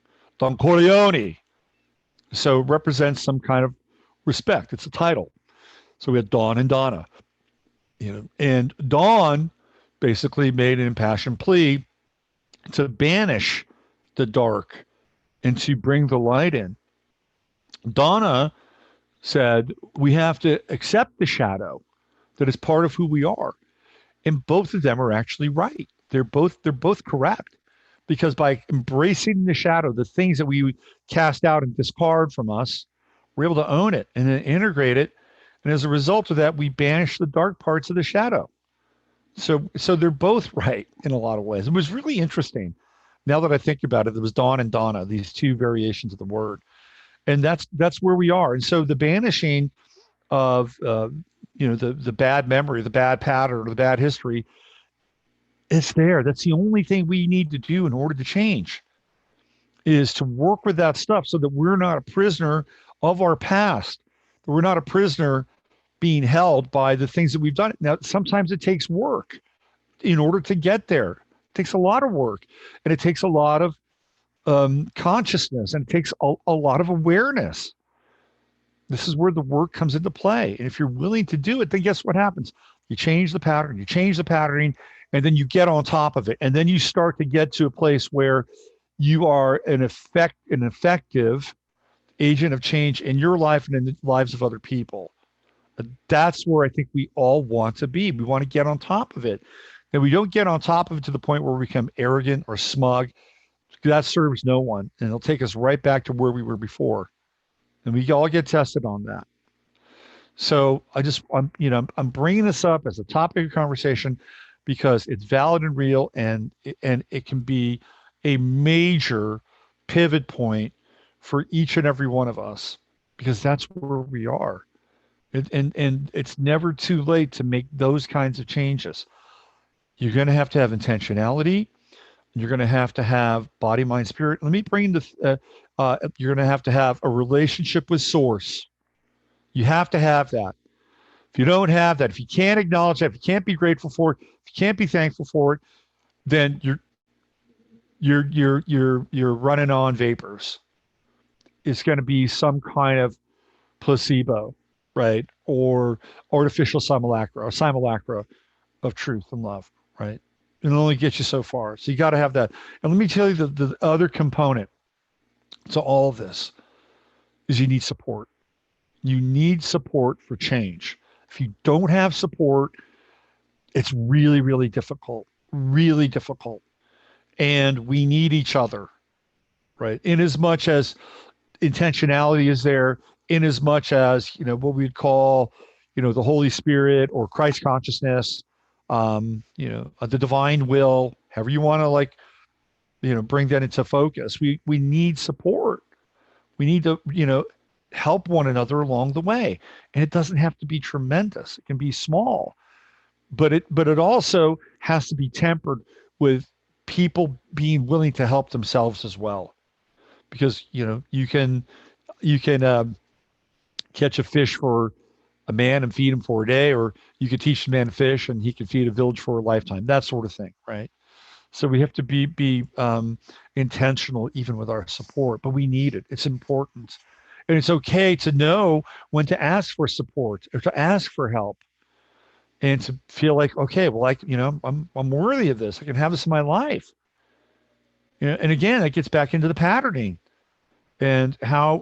Corleone. So it represents some kind of respect. It's a title. So we had Dawn and Donna, and Dawn basically made an impassioned plea to banish the dark and to bring the light in. Donna said, we have to accept the shadow that is part of who we are. And both of them are actually right. They're both correct. Because by embracing the shadow, the things that we cast out and discard from us, we're able to own it and then integrate it. And as a result of that, we banish the dark parts of the shadow. So they're both right in a lot of ways. It was really interesting. Now that I think about it, there was Dawn and Donna, these two variations of the word, and that's where we are. And so the banishing of the bad memory, the bad pattern, or the bad history, it's there. That's the only thing we need to do in order to change, is to work with that stuff so that we're not a prisoner of our past, that we're not a prisoner being held by the things that we've done. Now, sometimes it takes work in order to get there. It takes a lot of work, and it takes a lot of consciousness, and it takes a lot of awareness. This is where the work comes into play. And if you're willing to do it, then guess what happens? You change the pattern, you change the patterning, and then you get on top of it. And then you start to get to a place where you are an effective agent of change in your life and in the lives of other people. That's where I think we all want to be. We want to get on top of it. And we don't get on top of it to the point where we become arrogant or smug. That serves no one. And it'll take us right back to where we were before. And we all get tested on that. So I'm bringing this up as a topic of conversation because it's valid and real, and it can be a major pivot point for each and every one of us, because that's where we are. And it's never too late to make those kinds of changes. You're going to have intentionality. You're going to have body, mind, spirit. Let me bring you're going to have a relationship with source. You have to have that. If you don't have that, if you can't acknowledge that, if you can't be grateful for it, if you can't be thankful for it, then you're running on vapors. It's going to be some kind of placebo, right? Or artificial simulacra of truth and love, right? It'll only get you so far. So you got to have that. And let me tell you the other component to all of this is you need support. You need support for change. If you don't have support, it's really, really difficult, really difficult. And we need each other, right? In as much as intentionality is there, in as much as, what we'd call, the Holy Spirit or Christ consciousness, the divine will, however you want to bring that into focus. We need support. We need to, help one another along the way. And it doesn't have to be tremendous. It can be small, but it also has to be tempered with people being willing to help themselves as well. Because, you can catch a fish for a man and feed him for a day, or you could teach a man to fish and he could feed a village for a lifetime, that sort of thing. Right. So we have to be intentional even with our support, but we need it. It's important. And it's okay to know when to ask for support or to ask for help, and to feel like, okay, well, I'm worthy of this. I can have this in my life. And again, it gets back into the patterning and how,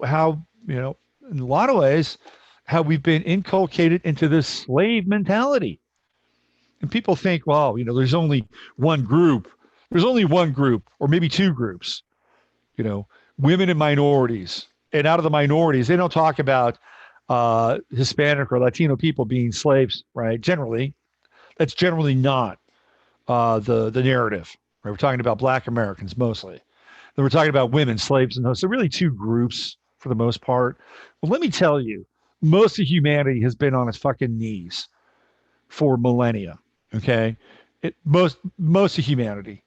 in a lot of ways, how we've been inculcated into this slave mentality. And people think, well, there's only one group. There's only one group or maybe two groups, women and minorities. And out of the minorities, they don't talk about Hispanic or Latino people being slaves, right? Generally, that's generally not the narrative. Right? We're talking about Black Americans mostly. Then we're talking about women, slaves, and those. So really two groups for the most part. Well, let me tell you, most of humanity has been on its fucking knees for millennia. Okay, most of humanity.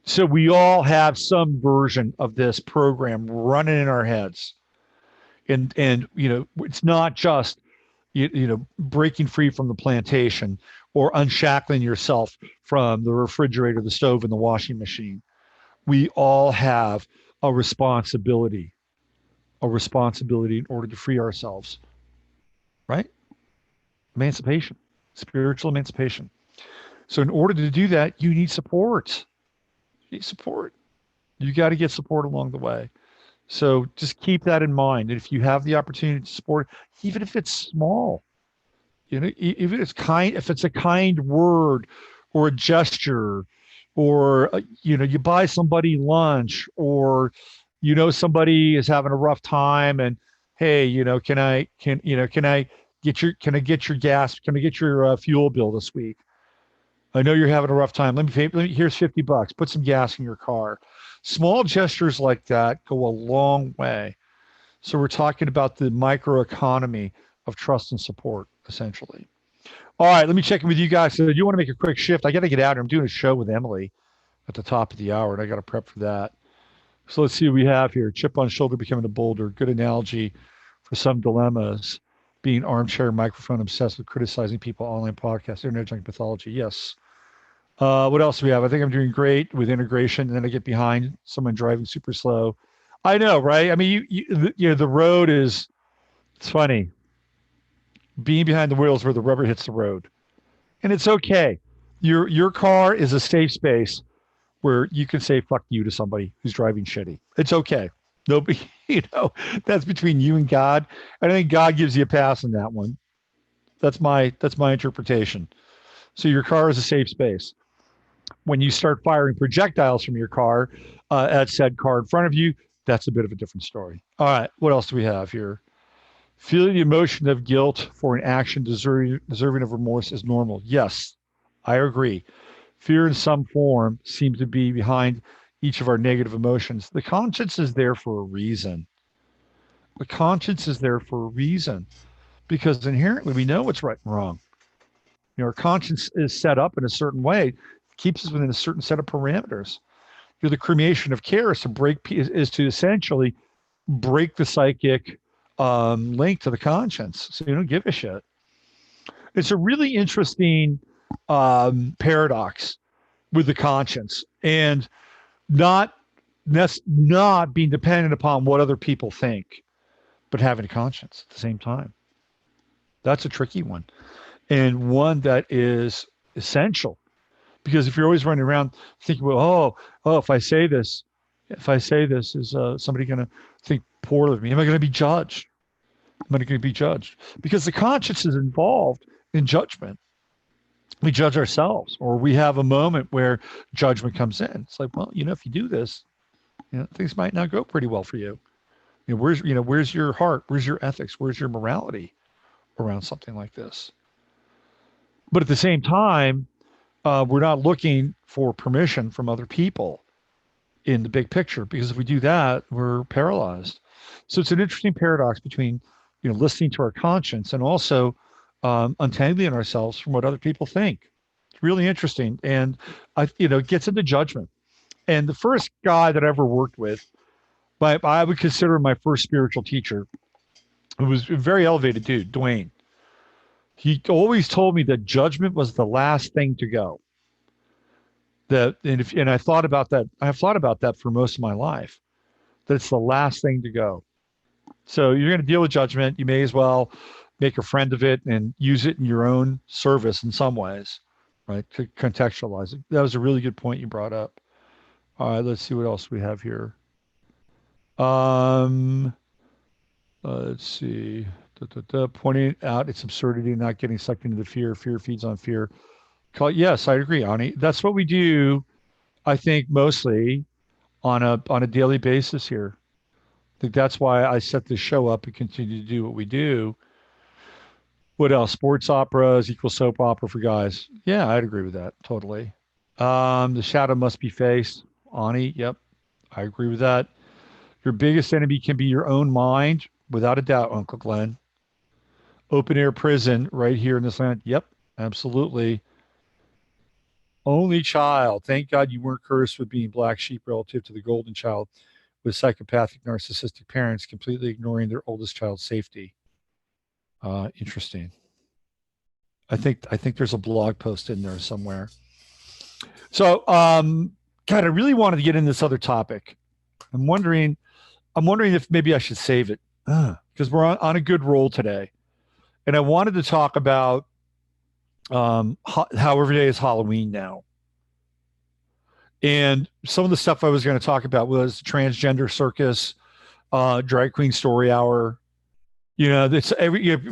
So we all have some version of this program running in our heads, and it's not just breaking free from the plantation or unshackling yourself from the refrigerator, the stove, and the washing machine. We all have a responsibility, in order to free ourselves, right? Emancipation, spiritual emancipation. So in order to do that, you need support. You need support. You got to get support along the way. So just keep that in mind. And if you have the opportunity to support, even if it's small, if it's a kind word or a gesture, or you buy somebody lunch, or somebody is having a rough time, and hey, can I get your gas? Can I get your fuel bill this week? I know you're having a rough time. Here's $50. Put some gas in your car. Small gestures like that go a long way. So we're talking about the microeconomy of trust and support, essentially. All right, let me check in with you guys. So you want to make a quick shift? I got to get out here. I'm doing a show with Emily at the top of the hour, and I got to prep for that. So let's see what we have here. Chip on shoulder becoming a boulder. Good analogy for some dilemmas. Being armchair microphone obsessed with criticizing people, online podcasts, internet junk pathology. Yes. What else do we have? I think I'm doing great with integration, and then I get behind someone driving super slow. I know, right? I mean, the road is, it's funny. Being behind the wheels where the rubber hits the road. And it's okay. Your car is a safe space where you can say fuck you to somebody who's driving shitty. It's okay. Nobody, that's between you and God. And I think God gives you a pass on that one. That's my interpretation. So your car is a safe space. When you start firing projectiles from your car at said car in front of you, that's a bit of a different story. All right, what else do we have here? Feeling the emotion of guilt for an action deserving of remorse is normal. Yes, I agree. Fear in some form seems to be behind each of our negative emotions. The conscience is there for a reason. The conscience is there for a reason because inherently we know what's right and wrong. Our conscience is set up in a certain way, keeps us within a certain set of parameters. The cremation of care is to essentially break the psychic link to the conscience, so you don't give a shit. It's a really interesting paradox with the conscience, and not being dependent upon what other people think, but having a conscience at the same time. That's a tricky one, and one that is essential, because if you're always running around thinking, well, if I say this, is somebody going to think poorly of me? Am I going to be judged? Am I going to be judged? Because the conscience is involved in judgment. We judge ourselves, or we have a moment where judgment comes in. It's like, well, if you do this, things might not go pretty well for you. Where's your heart? Where's your ethics? Where's your morality around something like this? But at the same time, we're not looking for permission from other people in the big picture, because if we do that, we're paralyzed. So it's an interesting paradox between, listening to our conscience and also untangling ourselves from what other people think. It's really interesting. And it gets into judgment. And the first guy that I ever worked with, I would consider my first spiritual teacher, who was a very elevated dude, Dwayne. He always told me that judgment was the last thing to go. And I thought about that. I've thought about that for most of my life, that it's the last thing to go. So you're going to deal with judgment. You may as well make a friend of it and use it in your own service in some ways, right? To contextualize it. That was a really good point you brought up. All right, let's see what else we have here. Let's see. Pointing out its absurdity, not getting sucked into the fear. Fear feeds on fear. Yes, I agree, Ani. That's what we do, I think, mostly on a daily basis here. I think that's why I set this show up and continue to do what we do. What else? Sports operas equal soap opera for guys. Yeah, I'd agree with that totally. The shadow must be faced. Ani, yep, I agree with that. Your biggest enemy can be your own mind, without a doubt, Uncle Glenn. Open air prison right here in this land. Yep, absolutely. Only child. Thank God you weren't cursed with being black sheep relative to the golden child with psychopathic, narcissistic parents completely ignoring their oldest child's safety. Interesting. I think there's a blog post in there somewhere. So, God, I really wanted to get in this other topic. I'm wondering, I'm wondering if maybe I should save it because we're on a good roll today, and I wanted to talk about how every day is Halloween now. And some of the stuff I was going to talk about was transgender circus, drag queen story hour. It's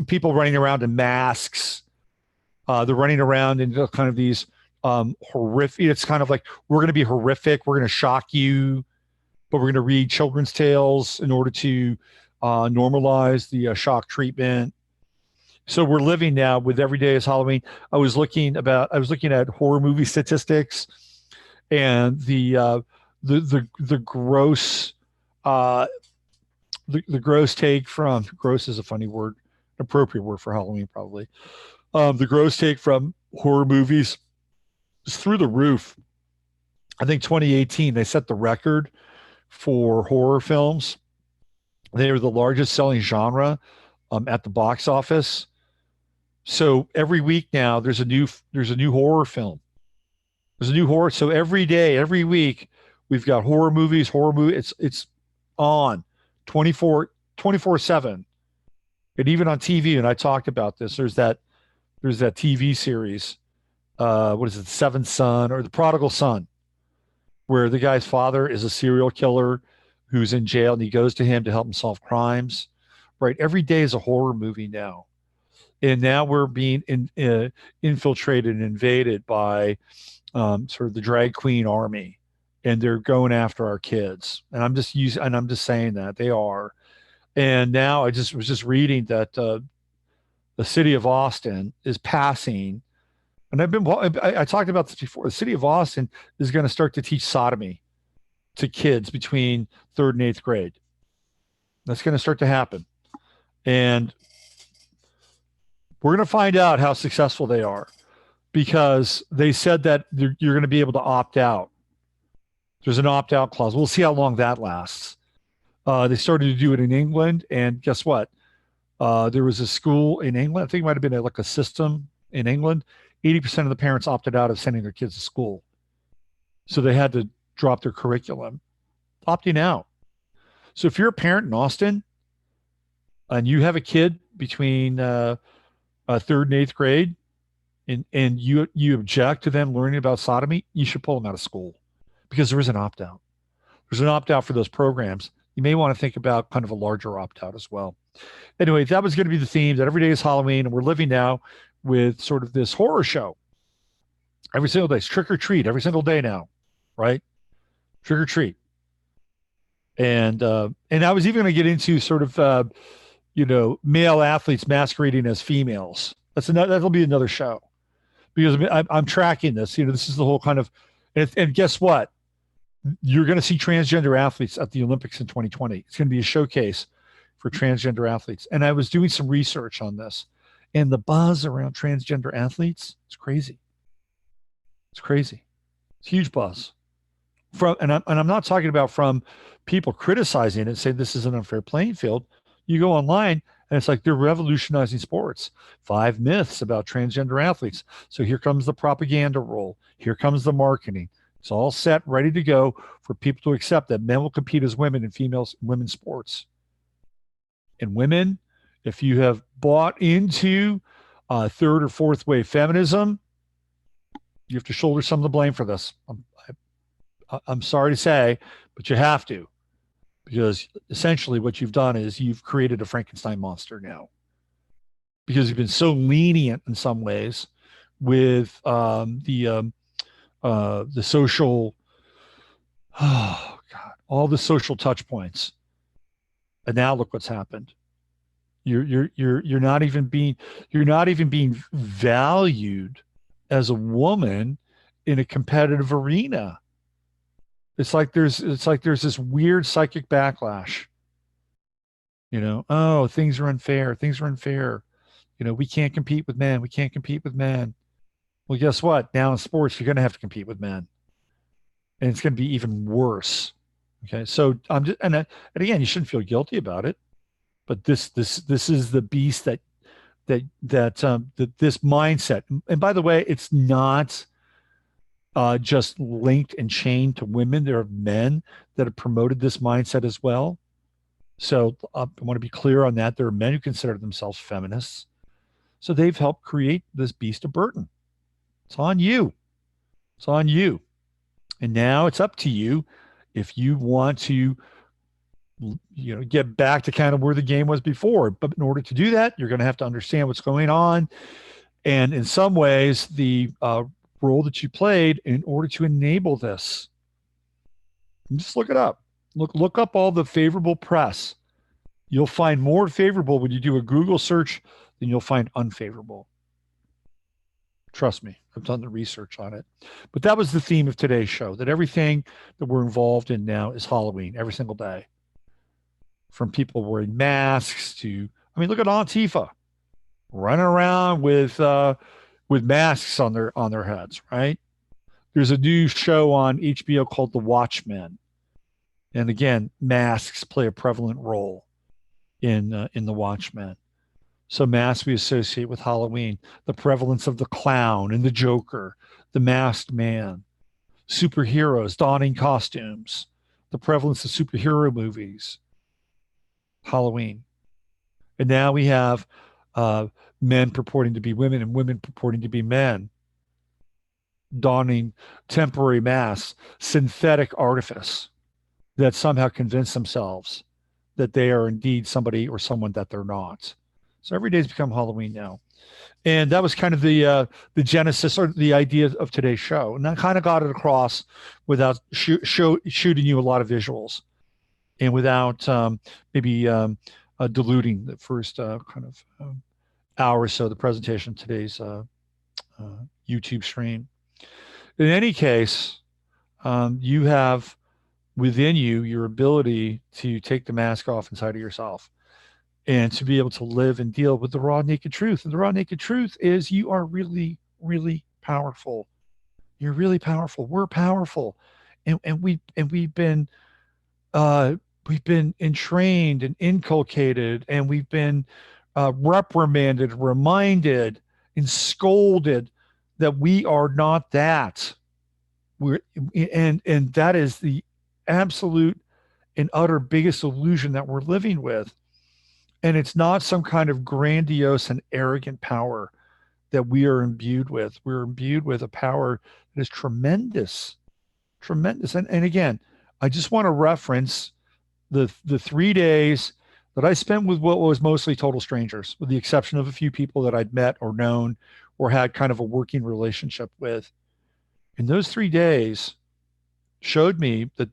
people running around in masks. They're running around in kind of these horrific. It's kind of like we're going to be horrific. We're going to shock you, but we're going to read children's tales in order to normalize the shock treatment. So we're living now with every day is Halloween. I was looking at horror movie statistics and the gross uh, the gross take from gross is a funny word, appropriate word for Halloween probably. The gross take from horror movies is through the roof. I think 2018 they set the record for horror films. They were the largest selling genre at the box office. So every week now there's a new horror film. There's a new horror. So every day, every week, we've got horror movies, horror movie. It's on 24/7. And even on TV, and I talked about this, there's that TV series, what is it, Seventh Son or The Prodigal Son, where the guy's father is a serial killer who's in jail and he goes to him to help him solve crimes. Right. Every day is a horror movie now. And now we're being infiltrated and invaded by sort of the drag queen army, and they're going after our kids. And I'm just saying that they are. And now I just was just reading that the city of Austin is passing, and I talked about this before. The city of Austin is going to start to teach sodomy to kids between third and eighth grade. That's going to start to happen, and we're going to find out how successful they are because they said that you're going to be able to opt out. There's an opt out clause. We'll see how long that lasts. They started to do it in England, and guess what? There was a school in England. I think it might have been like a system in England. 80% of the parents opted out of sending their kids to school, so they had to drop their curriculum, opting out. So if you're a parent in Austin and you have a kid between third and eighth grade, and you object to them learning about sodomy, you should pull them out of school because there is an opt out. There's an opt out for those programs. You may want to think about kind of a larger opt out as well. Anyway, that was going to be the theme that every day is Halloween, and we're living now with sort of this horror show every single day. It's trick or treat every single day now, right? Trick or treat. And I was even going to get into sort of male athletes masquerading as females. That'll be another show because I'm tracking this. This is the whole kind of, and guess what? You're going to see transgender athletes at the Olympics in 2020. It's going to be a showcase for transgender athletes. And I was doing some research on this, and the buzz around transgender athletes, it's crazy. It's crazy. It's huge buzz. And I'm not talking about from people criticizing it and saying this is an unfair playing field. You go online and it's like they're revolutionizing sports. 5 myths about transgender athletes. So here comes the propaganda role. Here comes the marketing. It's all set, ready to go for people to accept that men will compete as women in women's sports. And women, if you have bought into third or fourth wave feminism, you have to shoulder some of the blame for this. I'm sorry to say, but you have to, because essentially what you've done is you've created a Frankenstein monster now, because you've been so lenient in some ways with the social, oh God, all the social touch points And now look what's happened. You're not even being valued as a woman in a competitive arena. It's like there's this weird psychic backlash. Oh, things are unfair. Things are unfair. We can't compete with men. We can't compete with men. Well, guess what? Now in sports, you're going to have to compete with men, and it's going to be even worse. Okay, so I'm just and again, you shouldn't feel guilty about it, but this is the beast that this mindset. And by the way, it's not just linked and chained to women. There are men that have promoted this mindset as well. So I want to be clear on that. There are men who consider themselves feminists. So they've helped create this beast of burden. It's on you. It's on you. And now it's up to you if you want to get back to kind of where the game was before. But in order to do that, you're going to have to understand what's going on. And in some ways, the role that you played in order to enable this. Just look it up. Look up all the favorable press. You'll find more favorable when you do a Google search than you'll find unfavorable. Trust me, I've done the research on it. But that was the theme of today's show, that everything that we're involved in now is Halloween every single day. From people wearing masks to, I mean, look at Antifa running around with masks on their heads, right? There's a new show on HBO called The Watchmen. And again, masks play a prevalent role in The Watchmen. So masks we associate with Halloween, the prevalence of the clown and the Joker, the masked man, superheroes donning costumes, the prevalence of superhero movies, Halloween. And now we have men purporting to be women and women purporting to be men, donning temporary masks, synthetic artifice that somehow convince themselves that they are indeed somebody or someone that they're not. So every day's become Halloween now. And that was kind of the genesis or the idea of today's show. And I kind of got it across without shooting you a lot of visuals and without maybe diluting the first kind of hour or so of the presentation of today's YouTube stream. In any case, you have within you your ability to take the mask off inside of yourself and to be able to live and deal with the raw naked truth. And the raw naked truth is you are really, really powerful. You're really powerful. We're powerful. We've been entrained and inculcated, and we've been reprimanded, reminded, and scolded that we are not that. And that is the absolute and utter biggest illusion that we're living with. And it's not some kind of grandiose and arrogant power that we are imbued with. We're imbued with a power that is tremendous, tremendous. And again, I just want to reference the 3 days that I spent with what was mostly total strangers, with the exception of a few people that I'd met or known or had kind of a working relationship with. And those 3 days showed me that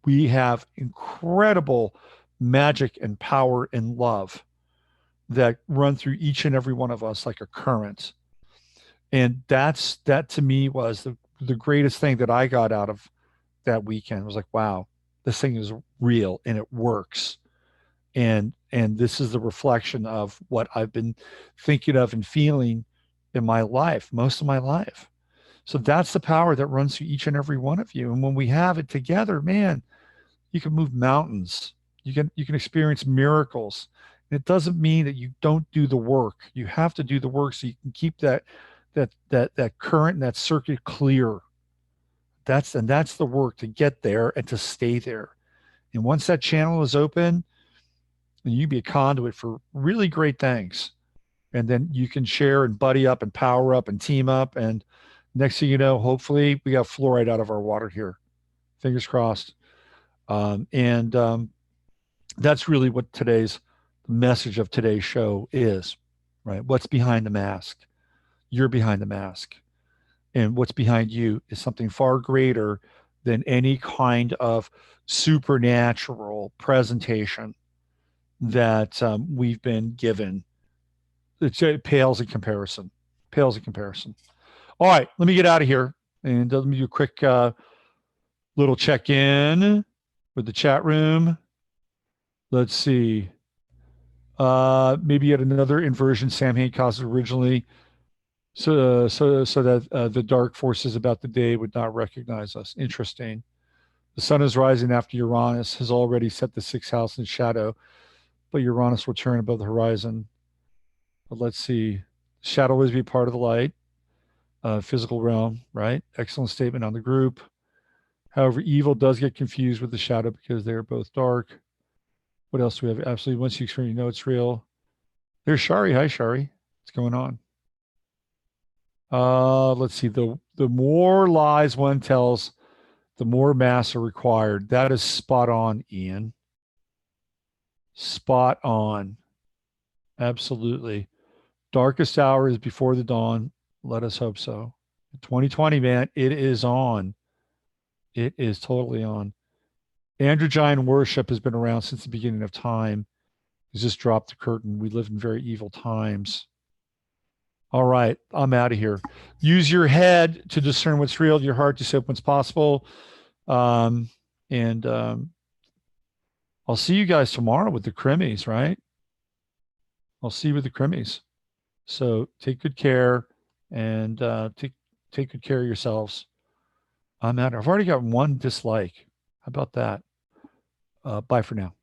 we have incredible magic and power and love that run through each and every one of us like a current. And that to me was the greatest thing that I got out of that weekend. It was like, wow, this thing is real and it works. And this is the reflection of what I've been thinking of and feeling in my life, most of my life. So that's the power that runs through each and every one of you. And when we have it together, man, you can move mountains. You can experience miracles. And it doesn't mean that you don't do the work. You have to do the work so you can keep that current and that circuit clear. That's the work, to get there and to stay there. And once that channel is open, then you be a conduit for really great things. And then you can share and buddy up and power up and team up. And next thing you know, hopefully we got fluoride out of our water here. Fingers crossed. That's really what the message of today's show is, right? What's behind the mask? You're behind the mask. And what's behind you is something far greater than any kind of supernatural presentation. that we've been given. It pales in comparison. Pales in comparison. All right, let me get out of here and let me do a quick little check in with the chat room. Let's see. Maybe yet another inversion Sam Hain caused originally, so that the dark forces about the day would not recognize us. Interesting. The sun is rising after Uranus has already set the sixth house in shadow, but Uranus will turn above the horizon. But let's see. Shadow always be part of the light, physical realm, right? Excellent statement on the group. However, evil does get confused with the shadow because they're both dark. What else do we have? Absolutely. Once you experience, you know it's real. There's Shari. Hi, Shari. What's going on? Let's see. The more lies one tells, the more mass are required. That is spot on, Ian. Spot on. Absolutely. Darkest hour is before the dawn. Let us hope so. 2020, man, it is on. It is totally on. Androgyne worship has been around since the beginning of time. He's just dropped the curtain. We live in very evil times. All right, I'm out of here. Use your head to discern what's real, your heart to see what's possible. And I'll see you guys tomorrow with the Crimmies, right? I'll see you with the Crimmies. So take good care and take good care of yourselves. I'm out. I've already got one dislike. How about that? Bye for now.